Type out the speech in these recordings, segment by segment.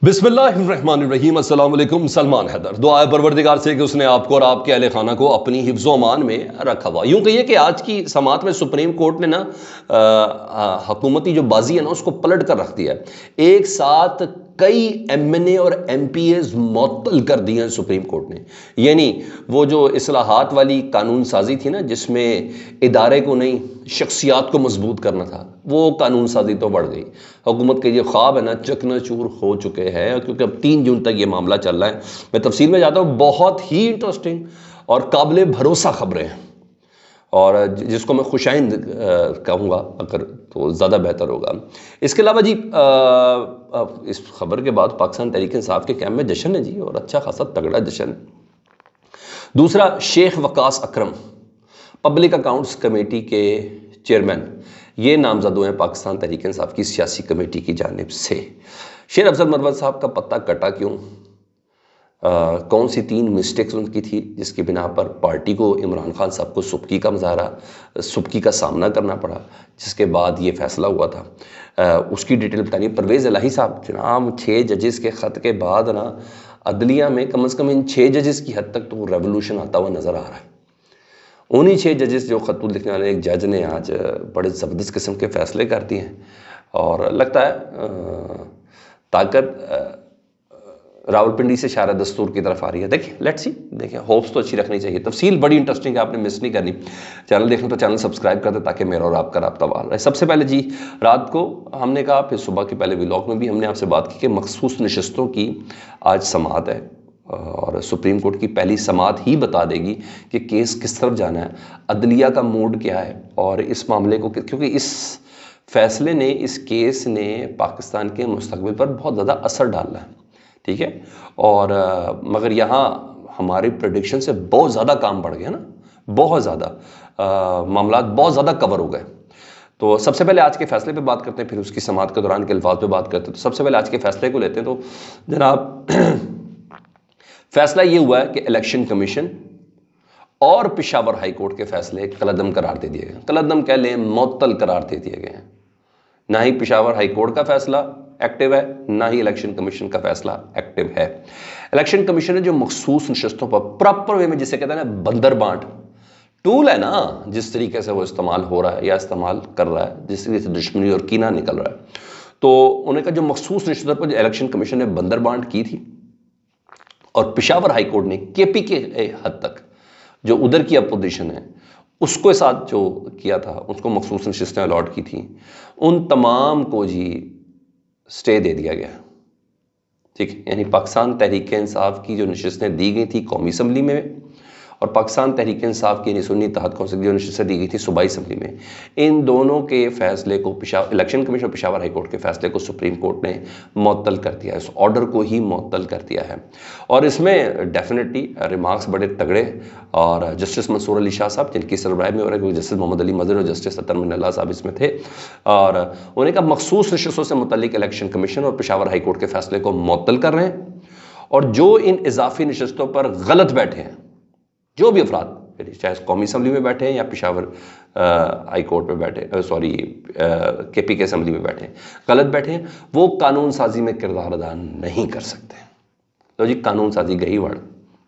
بسم اللہ الرحمن الرحیم۔ السلام علیکم۔ سلمان حیدر، دعا ہے پروردگار سے کہ اس نے آپ کو اور آپ کے اہل خانہ کو اپنی حفظ و امان میں رکھا ہوا۔ یوں کہیے کہ آج کی سماعت میں سپریم کورٹ نے حکومتی جو بازی ہے اس کو پلٹ کر رکھ دیا ہے۔ ایک ساتھ کئی ایم این اے اور ایم پی ایز معطل کر دی ہیں سپریم کورٹ نے۔ یعنی وہ جو اصلاحات والی قانون سازی تھی جس میں ادارے کو نہیں شخصیات کو مضبوط کرنا تھا، وہ قانون سازی تو بڑھ گئی۔ حکومت کے یہ خواب ہے چکنا چور ہو چکے ہیں، کیونکہ اب 3 جون تک یہ معاملہ چل رہا ہے۔ میں تفصیل میں جاتا ہوں، بہت ہی انٹرسٹنگ اور قابل بھروسہ خبریں ہیں، اور جس کو میں خوشائند کہوں گا اگر تو زیادہ بہتر ہوگا۔ اس کے علاوہ اس خبر کے بعد پاکستان تحریک انصاف کے کیمپ میں جشن ہے اور اچھا خاصا تگڑا جشن ہے۔ دوسرا، شیخ وقاص اکرم پبلک اکاؤنٹس کمیٹی کے چیئرمین، یہ نامزد ہوئے ہیں پاکستان تحریک انصاف کی سیاسی کمیٹی کی جانب سے۔ شیر افضل مروت صاحب کا پتہ کٹا کیوں؟ کون سی 3 مسٹیکس ان کی تھی جس کی بنا پر پارٹی کو عمران خان صاحب کو سبکی کا سامنا کرنا پڑا، جس کے بعد یہ فیصلہ ہوا تھا؟ اس کی ڈیٹیل بتانی۔ پرویز الہی صاحب، جناب 6 ججز کے خط کے بعد عدلیہ میں کم از کم ان 6 ججز کی حد تک تو ریولوشن آتا ہوا نظر آ رہا ہے۔ انہی 6 ججز جو خطوط لکھنے والے ایک جج نے آج بڑے زبردست قسم کے فیصلے کر دیے ہیں، اور لگتا ہے طاقت راولپنڈی سے شارع دستور کی طرف آ رہی ہے۔ دیکھیں ہوپس تو اچھی رکھنی چاہیے۔ تفصیل بڑی انٹرسٹنگ ہے، آپ نے مس نہیں کرنی۔ چینل دیکھیں تو چینل سبسکرائب کر دیں تاکہ میرا اور آپ کا رابطہ بحال رہے۔ سب سے پہلے رات کو ہم نے کہا، پھر صبح کے پہلے ولاگ میں بھی ہم نے آپ سے بات کی کہ مخصوص نشستوں کی آج سماعت ہے، اور سپریم کورٹ کی پہلی سماعت ہی بتا دے گی کہ کیس کس طرف جانا ہے، عدلیہ کا موڈ کیا ہے، اور اس معاملے کو، کیونکہ اس فیصلے نے، اس کیس نے پاکستان کے مستقبل پر بہت زیادہ اثر ڈالا ہے، ٹھیک ہے؟ اور مگر یہاں ہماری پریڈکشن سے بہت زیادہ کام بڑھ گیا بہت زیادہ معاملات بہت زیادہ کور ہو گئے۔ تو سب سے پہلے آج کے فیصلے پہ بات کرتے ہیں، پھر اس کی سماعت کے دوران کے الفاظ پہ بات کرتے ہیں۔ تو سب سے پہلے آج کے فیصلے کو لیتے ہیں۔ تو جناب فیصلہ یہ ہوا ہے کہ الیکشن کمیشن اور پشاور ہائی کورٹ کے فیصلے کالعدم قرار دے دیے گئے۔ کالعدم کہہ لیں، معطل قرار دے دیے گئے ہیں۔ نہ ہی پشاور ہائی کورٹ کا فیصلہ ایکٹیو ہے، نہ ہی الیکشن کمیشن کا فیصلہ ایکٹیو ہے۔ الیکشن کمیشن نے جو مخصوص نشستوں پر پراپر وے میں، جسے کہتے ہیں بندر بانٹ ٹول ہے جس طریقے سے وہ استعمال ہو رہا ہے یا استعمال کر رہا ہے، جس طریقے سے دشمنی اور کینہ نکل رہا ہے، تو انہیں کا جو مخصوص نشستوں پر جو الیکشن کمیشن نے بندر بانٹ کی تھی، اور پشاور ہائی کورٹ نے کے پی کے حد تک جو ادھر کی اپوزیشن ہے اس کو ساتھ جو کیا تھا، اس کو مخصوص نشستیں الاٹ کی تھیں، ان تمام کو سٹے دے دیا گیا، ٹھیک ہے؟ یعنی پاکستان تحریک انصاف کی جو نشستیں دی گئی تھی قومی اسمبلی میں، اور پاکستان تحریک انصاف کی سنی اتحاد کونسل کی جو نشستیں دی گئی تھی صوبائی اسمبلی میں، ان دونوں کے فیصلے کو الیکشن کمیشن اور پشاور ہائی کورٹ کے فیصلے کو سپریم کورٹ نے معطل کر دیا ہے، اس آرڈر کو ہی معطل کر دیا ہے۔ اور اس میں ڈیفینیٹلی ریمارکس بڑے تگڑے، اور جسٹس منصور علی شاہ صاحب، جن کی سربراہی میں ہو رہا ہے، کیونکہ جسٹس محمد علی مظہر اور جسٹس اطہر من اللہ صاحب اس میں تھے، اور انہیں کا مخصوص نشستوں سے متعلق الیکشن کمیشن اور پشاور ہائی کورٹ کے فیصلے کو معطل کر رہے ہیں، اور جو ان اضافی نشستوں پر غلط بیٹھے ہیں، جو بھی افراد چاہے قومی اسمبلی میں بیٹھے ہیں یا پشاور ہائی کورٹ میں بیٹھے، کے پی کے اسمبلی میں بیٹھے ہیں، غلط بیٹھے ہیں، وہ قانون سازی میں کردار ادا نہیں کر سکتے۔ تو قانون سازی گئی ورڈ،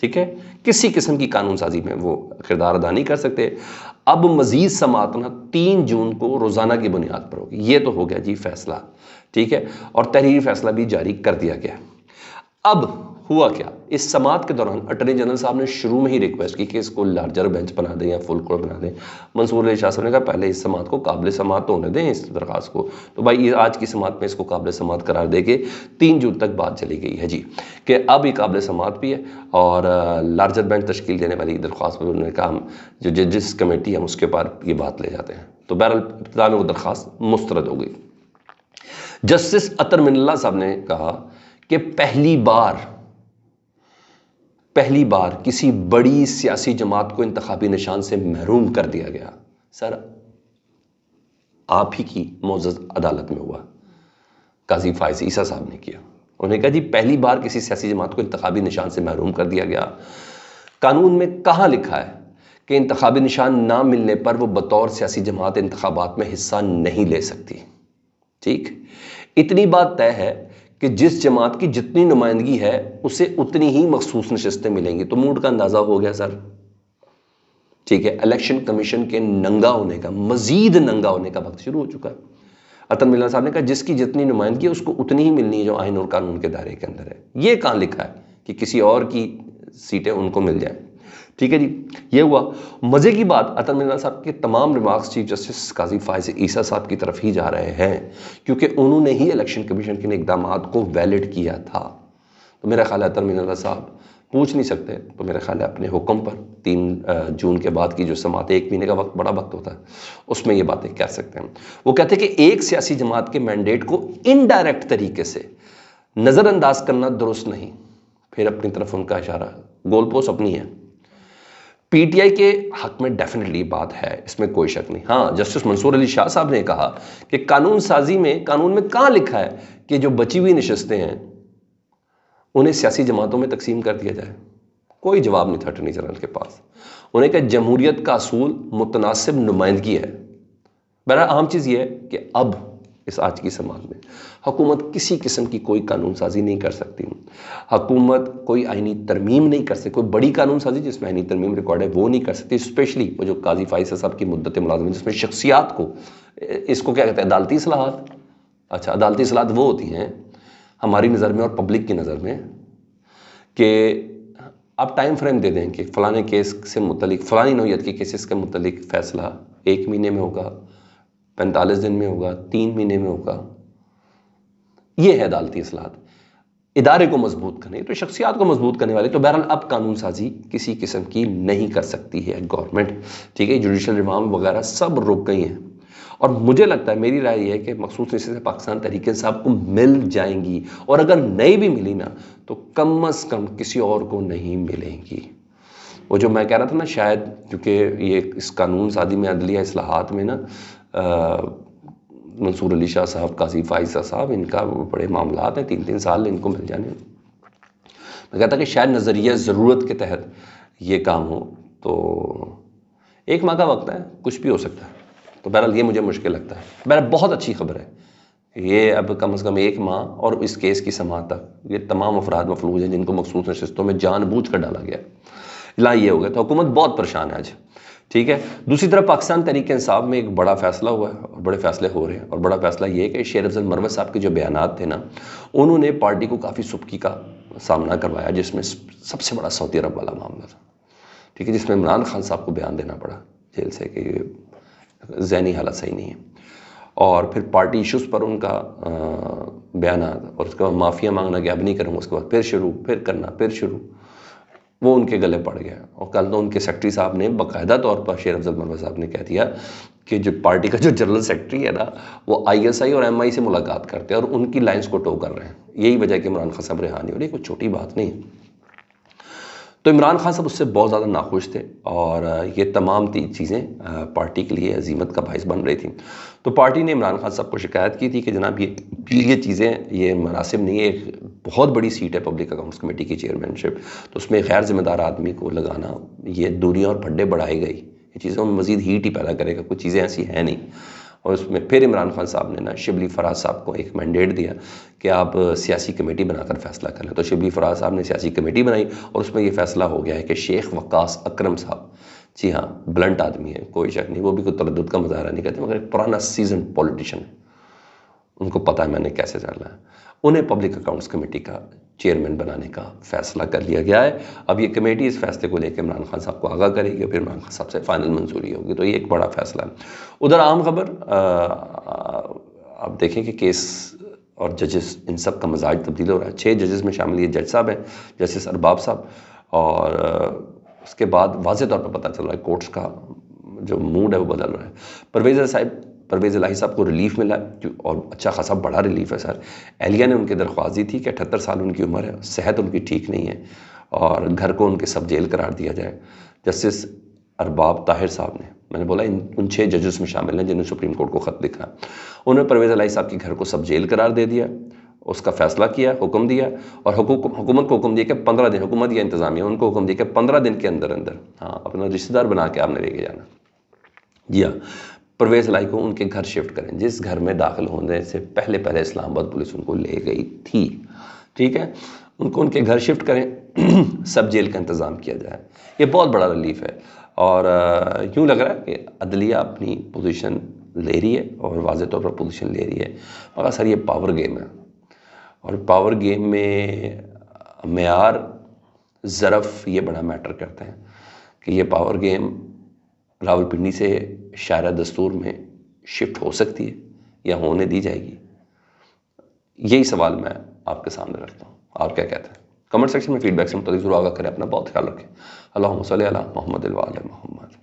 ٹھیک ہے؟ کسی قسم کی قانون سازی میں وہ کردار ادا نہیں کر سکتے۔ اب مزید سماعت 3 جون کو روزانہ کی بنیاد پر ہوگی۔ یہ تو ہو گیا فیصلہ، ٹھیک ہے؟ اور تحریری فیصلہ بھی جاری کر دیا گیا۔ اب ہوا کیا؟ اس سماعت کے دوران اٹارنی جنرل صاحب نے شروع میں ہی ریکویسٹ کی کہ اس کو لارجر بینچ بنا دیں یا فل کورٹ بنا دیں۔ منصور علی شاہ صاحب نے کہا پہلے اس سماعت کو قابل سماعت ہونے دیں، اس درخواست کو۔ تو بھائی آج کی سماعت میں اس کو قابل سماعت قرار دے کے 3 جون تک بات چلی گئی ہے کہ اب یہ قابل سماعت بھی ہے، اور لارجر بینچ تشکیل دینے والی درخواست پر انہوں نے کہا ہم جو ججز کمیٹی ہے اس کے پار یہ بات لے جاتے ہیں۔ تو بہرحال ابتدا میں وہ درخواست مسترد ہو گئی۔ جسٹس اطہر من اللہ صاحب نے کہا کہ پہلی بار کسی بڑی سیاسی جماعت کو انتخابی نشان سے محروم کر دیا گیا۔ سر آپ ہی کی معزز عدالت میں ہوا، قاضی فائز عیسیٰ صاحب نے کیا۔ انہوں نے کہا پہلی بار کسی سیاسی جماعت کو انتخابی نشان سے محروم کر دیا گیا۔ قانون میں کہاں لکھا ہے کہ انتخابی نشان نہ ملنے پر وہ بطور سیاسی جماعت انتخابات میں حصہ نہیں لے سکتی؟ ٹھیک، اتنی بات طے ہے کہ جس جماعت کی جتنی نمائندگی ہے اسے اتنی ہی مخصوص نشستیں ملیں گی. تو موڈ کا اندازہ ہو گیا سر. ٹھیک ہے, الیکشن کمیشن کے ننگا ہونے کا, مزید ننگا ہونے کا وقت شروع ہو چکا ہے. عطا مولانا صاحب نے کہا جس کی جتنی نمائندگی ہے اس کو اتنی ہی ملنی ہے جو آئین اور قانون کے دائرے کے اندر ہے. یہ کہاں لکھا ہے کہ کسی اور کی سیٹیں ان کو مل جائیں. ٹھیک ہے جی, یہ ہوا. مزے کی بات, عطا مولانا صاحب کے تمام ریمارکس چیف جسٹس قاضی فائز عیسیٰ صاحب کی طرف ہی جا رہے ہیں, کیونکہ انہوں نے ہی الیکشن کمیشن کے اقدامات کو ویلڈ کیا تھا. تو میرا خیال ہے عطا مولانا صاحب پوچھ نہیں سکتے, تو میرا خیال ہے اپنے حکم پر 3 جون کے بعد کی جو سماعت, 1 مہینے کا وقت بڑا وقت ہوتا ہے, اس میں یہ باتیں کہہ سکتے ہیں. وہ کہتے ہیں کہ ایک سیاسی جماعت کے مینڈیٹ کو انڈائریکٹ طریقے سے نظر انداز کرنا درست نہیں. پھر اپنی طرف ان کا اشارہ, گول پوسٹ اپنی ہے. پی ٹی آئی کے حق میں ڈیفینیٹلی بات ہے, اس میں کوئی شک نہیں. ہاں, جسٹس منصور علی شاہ صاحب نے کہا کہ قانون سازی میں, قانون میں کہاں لکھا ہے کہ جو بچی ہوئی نشستیں ہیں انہیں سیاسی جماعتوں میں تقسیم کر دیا جائے. کوئی جواب نہیں تھا اٹارنی جنرل کے پاس. انہیں کہا جمہوریت کا اصول متناسب نمائندگی ہے. بہرحال اہم چیز یہ ہے کہ اب اس آج کی سماعت میں حکومت کسی قسم کی کوئی قانون سازی نہیں کر سکتی. حکومت کوئی آئینی ترمیم نہیں کر سکتی. کوئی بڑی قانون سازی جس میں آئینی ترمیم ریکارڈ ہے وہ نہیں کر سکتی. اسپیشلی وہ جو قاضی فائز صاحب کی مدت ملازمت جس میں شخصیات کو, اس کو کیا کہتے ہیں, عدالتی اصلاحات. اچھا, عدالتی اصلاحات وہ ہوتی ہیں ہماری نظر میں اور پبلک کی نظر میں کہ آپ ٹائم فریم دے دیں کہ فلانے کیس سے متعلق, فلانی نوعیت کے کیسز کے متعلق فیصلہ 1 مہینے میں ہوگا, 45 دن میں ہوگا, 3 مہینے میں ہوگا. یہ ہے عدالتی اصلاحات. ادارے کو مضبوط کرنے, تو شخصیات کو مضبوط کرنے والے. تو بہرحال اب قانون سازی کسی قسم کی نہیں کر سکتی ہے گورنمنٹ. ٹھیک ہے, جوڈیشل ریفارم وغیرہ سب رک گئی ہیں. اور مجھے لگتا ہے, میری رائے یہ ہے کہ مخصوص نشستیں پاکستان تحریک انصاف کو مل جائیں گی, اور اگر نہیں بھی ملی نا تو کم از کم کسی اور کو نہیں ملیں گی. وہ جو میں کہہ رہا تھا نا, شاید کیونکہ یہ اس قانون سازی میں عدلیہ اصلاحات میں نا منصور علی شاہ صاحب, قاضی فائز صاحب, ان کا بڑے معاملات ہیں, 3 سال ان کو مل جانے. میں کہتا کہ شاید نظریہ ضرورت کے تحت یہ کام ہو, تو 1 ماہ کا وقت ہے, کچھ بھی ہو سکتا ہے. تو بہرحال یہ مجھے مشکل لگتا ہے. بہرحال بہت اچھی خبر ہے یہ, اب کم از کم 1 ماہ اور اس کیس کی سماعت تک یہ تمام افراد مفلوج ہیں جن کو مخصوص نشستوں میں جان بوجھ کر ڈالا گیا. لا یہ ہو گیا, تو حکومت بہت پریشان ہے آج. ٹھیک ہے, دوسری طرف پاکستان تحریک انصاف میں ایک بڑا فیصلہ ہوا ہے, اور بڑے فیصلے ہو رہے ہیں. اور بڑا فیصلہ یہ ہے کہ شیر افضل مروت صاحب کے جو بیانات تھے نا, انہوں نے پارٹی کو کافی سبکی کا سامنا کروایا, جس میں سب سے بڑا سعودی عرب والا معاملہ تھا. ٹھیک ہے, جس میں عمران خان صاحب کو بیان دینا پڑا جیل سے کہ ذہنی حالت صحیح نہیں ہے. اور پھر پارٹی ایشوز پر ان کا بیانات, اور اس کے بعد معافیا مانگنا کہ اب نہیں کروں گا, اس کے بعد پھر شروع, پھر کرنا, پھر شروع. وہ ان کے گلے پڑ گیا. اور کل تو ان کے سیکرٹری صاحب نے باقاعدہ طور پر, شیر افضل مروت صاحب نے کہہ دیا کہ جو پارٹی کا جو جنرل سیکرٹری ہے نا, وہ ISI اور MI سے ملاقات کرتے ہیں اور ان کی لائنز کو ٹو کر رہے ہیں. یہی وجہ ہے کہ عمران خان صاحب رہانی ہو رہی ہے, کوئی چھوٹی بات نہیں. تو عمران خان صاحب اس سے بہت زیادہ ناخوش تھے, اور یہ تمام چیزیں پارٹی کے لیے عزیمت کا باعث بن رہی تھیں. تو پارٹی نے عمران خان صاحب کو شکایت کی تھی کہ جناب یہ چیزیں یہ مناسب نہیں ہے. ایک بہت بڑی سیٹ ہے پبلک اکاؤنٹس کمیٹی کی چیئرمین شپ, تو اس میں غیر ذمہ دار آدمی کو لگانا, یہ دوریاں اور پھڈے بڑھائے گئی, یہ چیزیں مزید ہیٹ ہی پیدا کرے گا. کچھ چیزیں ایسی ہیں نہیں. اور اس میں پھر عمران خان صاحب نے نا شبلی فراز صاحب کو ایک مینڈیٹ دیا کہ آپ سیاسی کمیٹی بنا کر فیصلہ کر لیں. تو شبلی فراز صاحب نے سیاسی کمیٹی بنائی, اور اس میں یہ فیصلہ ہو گیا ہے کہ شیخ وقاص اکرم صاحب, جی ہاں بلنٹ آدمی ہے, کوئی شک نہیں, وہ بھی کوئی تردد کا مظاہرہ نہیں کرتے, مگر ایک پرانا سیزن پولیٹیشن ہے, ان کو پتہ ہے میں نے کیسے چلنا ہے. انہیں پبلک اکاؤنٹس کمیٹی کا چیئرمین بنانے کا فیصلہ کر لیا گیا ہے. اب یہ کمیٹی اس فیصلے کو لے کے عمران خان صاحب کو آگاہ کرے گی, اور پھر عمران خان صاحب سے فائنل منظوری ہوگی. تو یہ ایک بڑا فیصلہ ہے. ادھر عام خبر, آپ دیکھیں کہ کیس اور ججز ان سب کا مزاج تبدیل ہو رہا ہے. 6 ججز میں شامل یہ جج صاحب ہیں, جسٹس ارباب صاحب, اور اس کے بعد واضح طور پر پتہ چل رہا ہے کورٹس کا جو موڈ ہے وہ بدل رہا ہے. پرویز الہی صاحب کو ریلیف ملا, اور اچھا خاصا بڑا ریلیف ہے سر. اہلیہ نے ان کی درخواست دی تھی کہ 78 سال ان کی عمر ہے, صحت ان کی ٹھیک نہیں ہے, اور گھر کو ان کے سب جیل قرار دیا جائے. جسٹس ارباب طاہر صاحب نے, میں نے بولا ان 6 ججز میں شامل ہیں جنہوں نے سپریم کورٹ کو خط لکھا, انہوں نے پرویز الہی صاحب کے گھر کو سب جیل قرار دے دیا, اس کا فیصلہ کیا, حکم دیا, اور حکومت کو حکم دیا کہ 15 دن, حکومت یا انتظامیہ ان کو حکم دیا کہ 15 دن کے اندر اندر اپنا رشتہ دار بنا کے آپ نے لے کے جانا. جی ہاں, پرویز الہی کو ان کے گھر شفٹ کریں، جس گھر میں داخل ہونے سے پہلے اسلام آباد پولیس ان کو لے گئی تھی، ٹھیک ہے، ان کو ان کے گھر شفٹ کریں، سب جیل کا انتظام کیا جائے۔ یہ بہت بڑا ریلیف ہے، اور یوں لگ رہا ہے کہ عدلیہ اپنی پوزیشن لے رہی ہے، اور واضح طور پر پوزیشن لے رہی ہے، مگر سر یہ پاور گیم ہے، اور پاور گیم میں معیار، ظرف یہ بڑا میٹر کرتے ہیں کہ یہ پاور گیم راولپنڈی سے شاہراہ دستور میں شفٹ ہو سکتی ہے یا ہونے دی جائے گی؟ یہی سوال میں آپ کے سامنے رکھتا ہوں، آپ کیا کہتے ہیں؟ کمنٹ سیکشن میں فیڈ بیک سے متعلق ضرور آگاہ کریں، اپنا بہت خیال رکھیں۔ اللہم صلی علی محمد و علی محمد۔